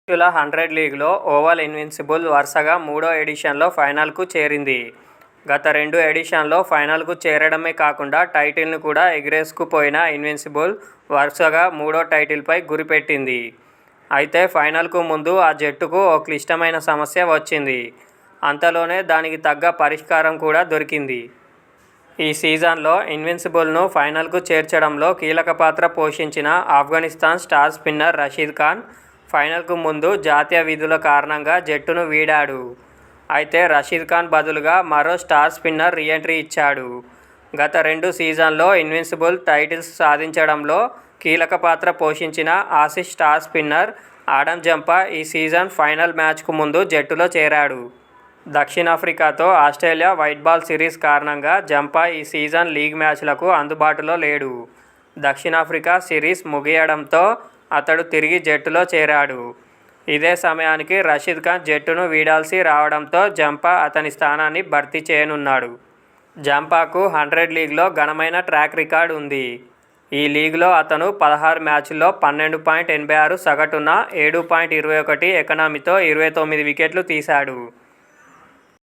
పురుషుల 100 లీగ్లో oval invincible వరుసగా మూడో ఎడిషన్లో ఫైనల్కు చేరింది. గత 2 ఎడిషన్లో ఫైనల్కు చేరడమే కాకుండా టైటిల్ను కూడా ఎగరేసుకుపోయిన ఇన్విన్సిబుల్ వరుసగా మూడో టైటిల్పై గురిపెట్టింది. అయితే ఫైనల్కు ముందు ఆ జట్టుకు ఓ క్లిష్టమైన సమస్య వచ్చింది. అంతలోనే దానికి తగ్గ పరిష్కారం కూడా దొరికింది. ఈ సీజన్లో ఇన్విన్సిబుల్ను ఫైనల్కు చేర్చడంలో కీలక పాత్ర పోషించిన ఆఫ్ఘనిస్తాన్ స్టార్ స్పిన్నర్ రషీద్ ఖాన్ ఫైనల్కు ముందు జాతీయ విధుల కారణంగా జట్టును వీడాడు. అయితే రషీద్ ఖాన్ బదులుగా మరో స్టార్ స్పిన్నర్ రీ-ఎంట్రీ ఇచ్చాడు. గత 2 సీజన్లలో ఇన్విన్సిబుల్ టైటిల్స్ సాధించడంలో కీలక పాత్ర పోషించిన Aussies star spinner Adam Zampa ఈ సీజన్ ఫైనల్ మ్యాచ్కు ముందు జట్టులో చేరాడు. దక్షిణాఫ్రికాతో ఆస్ట్రేలియా వైట్ బాల్ సిరీస్ కారణంగా జంపా ఈ సీజన్ లీగ్ మ్యాచ్లకు అందుబాటులో లేడు. దక్షిణాఫ్రికా సిరీస్ ముగియడంతో అతడు తిరిగి జట్టులో చేరాడు. ఇదే సమయానికి రషీద్ ఖాన్ జట్టును వీడాల్సి రావడంతో జంపా అతని స్థానాన్ని భర్తీ చేయనున్నాడు. జంపాకు 100 లీగ్లో ఘనమైన ట్రాక్ రికార్డ్ ఉంది. ఈ లీగ్లో అతను 16 మ్యాచ్ల్లో 12.86 సగటున 7.21 ఎకానమీతో 29 వికెట్లు తీశాడు.